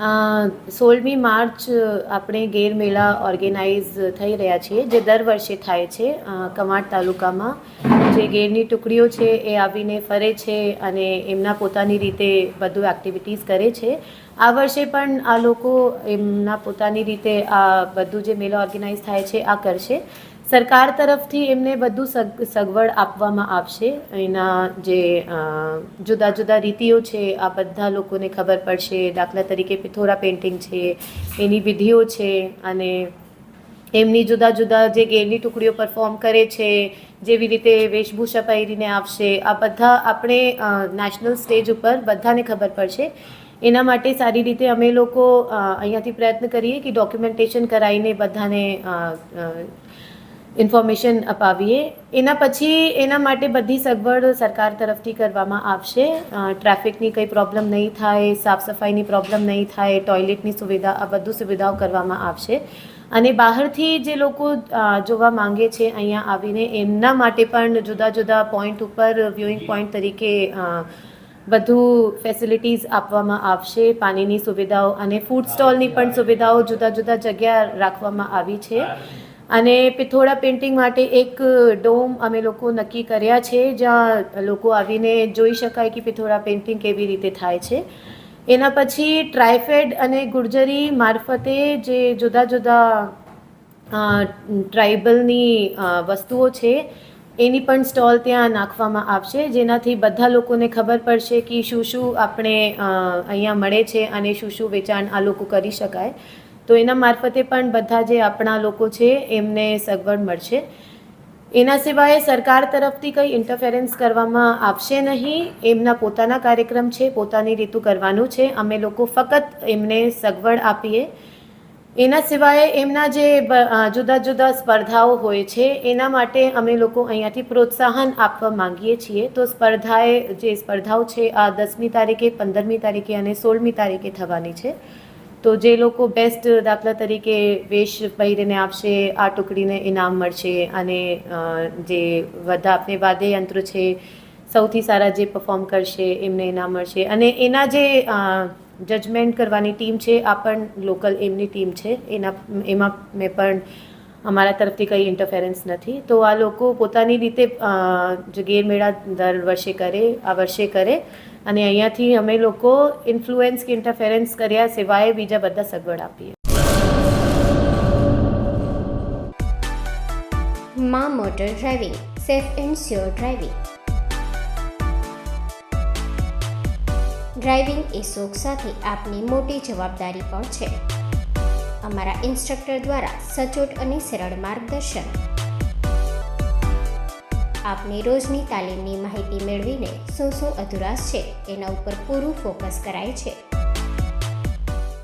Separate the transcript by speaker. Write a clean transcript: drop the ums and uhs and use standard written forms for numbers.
Speaker 1: 16મી March આપણે ગેર મેળા organise થઈ રહ્યા છીએ, જે દર વર્ષે થાય છે. કમાડ તાલુકામાં જે ગેરની ટુકડીઓ છે એ આવીને ફરે છે અને એમના પોતાની રીતે બધું એક્ટિવિટીઝ કરે છે. આ વર્ષે પણ આ લોકો એમના પોતાની રીતે આ બધું જે મેળા ઓર્ગેનાઇઝ થાય છે આ કરશે. સરકાર તરફથી એમને બધું સગવડ આપવામાં આવશે. એના જે જુદા જુદા રીતિઓ છે આ બધા લોકોને ખબર પડશે. દાખલા તરીકે પિથોરા પેઇન્ટિંગ છે, એની વિધિઓ છે, અને એમની જુદા જુદા જે ગેરની ટુકડીઓ પરફોર્મ કરે છે, જેવી રીતે વેશભૂષા પહેરીને આવશે, આ બધા આપણે નેશનલ સ્ટેજ ઉપર બધાને ખબર પડશે. એના માટે સારી રીતે અમે લોકો અહીંયાથી પ્રયત્ન કરીએ કે ડોક્યુમેન્ટેશન કરાવીને બધાને ઇન્ફોર્મેશન અપાવીએ. એના પછી એના માટે બધી સગવડ સરકાર તરફથી કરવામાં આવશે. ટ્રાફિકની કંઈ પ્રોબ્લેમ નહીં થાય, સાફ સફાઈની પ્રોબ્લેમ નહીં થાય, ટોયલેટની સુવિધા, આ બધું સુવિધાઓ કરવામાં આવશે. અને બહારથી જે લોકો જોવા માંગે છે અહીંયા આવીને એમના માટે પણ જુદા જુદા પોઈન્ટ ઉપર વ્યૂઇંગ પોઈન્ટ તરીકે બધું ફેસિલિટીઝ આપવામાં આવશે. પાણીની સુવિધાઓ અને ફૂડ સ્ટોલની પણ સુવિધાઓ જુદા જુદા જગ્યા રાખવામાં આવી છે. અને પિથોરા પેઇન્ટિંગ માટે એક ડોમ અમે લોકો નક્કી કર્યા છે, જ્યાં લોકો આવીને જોઈ શકાય કે પિથોરા પેઇન્ટિંગ કેવી રીતે થાય છે. એના પછી ટ્રાયફેડ અને ગુર્જરી મારફતે જે જુદા જુદા ટ્રાઇબલની વસ્તુઓ છે એની પણ સ્ટોલ ત્યાં નાખવામાં આવશે, જેનાથી બધા લોકોને ખબર પડશે કે શું શું આપણે અહીંયા મળે છે અને શું શું વેચાણ આ લોકો કરી શકાય. તો એના મારફતે પણ બધા જે આપણા લોકો છે એમને સગવડ મળશે. એના સિવાય સરકાર તરફથી કંઈ ઇન્ટરફેરન્સ કરવામાં આવશે નહીં. એમના પોતાના કાર્યક્રમ છે, પોતાની રીતું કરવાનું છે. અમે લોકો ફક્ત એમને સગવડ આપીએ. એના સિવાય એમના જે જુદા જુદા સ્પર્ધાઓ હોય છે એના માટે અમે લોકો અહીંયાથી પ્રોત્સાહન આપવા માંગીએ છીએ. તો જે સ્પર્ધાઓ છે આ 10મી તારીખે, 15મી તારીખે અને 16મી તારીખે થવાની છે. તો જે લોકો બેસ્ટ, દાખલા તરીકે વેશ પહેરીને આવશે, આ ટુકડીને ઇનામ મળશે. અને જે બધા આપણે વાદ્યયંત્ર છે, સૌથી સારા જે પરફોર્મ કરશે એમને ઇનામ મળશે. અને એના જે જજમેન્ટ કરવાની ટીમ છે આ પણ લોકલ એમની ટીમ છે. એમાં મેં પણ અમારા તરફથી કંઈ ઇન્ટરફેરન્સ નથી. તો આ લોકો પોતાની રીતે જે ગેર મેળા દર વર્ષે કરે, આ વર્ષે કરે. અને અહીંયાથી અમે લોકો ઇન્ફ્લુએન્સ કે ઇન્ટરફેરન્સ કર્યા સિવાય બીજા બધા સગવડ આપીએ.
Speaker 2: મા motor driving, safe and sure driving. Driving એ શોખ સાથે આપની મોટી જવાબદારી પણ છે. અમારા ઇન્સ્ટ્રક્ટર દ્વારા સચોટ અને સરળ માર્ગદર્શન. આપની રોજની તાલીમની માહિતી મેળવીને શું અધુરાશ છે એના ઉપર પૂરું ફોકસ કરાય છે.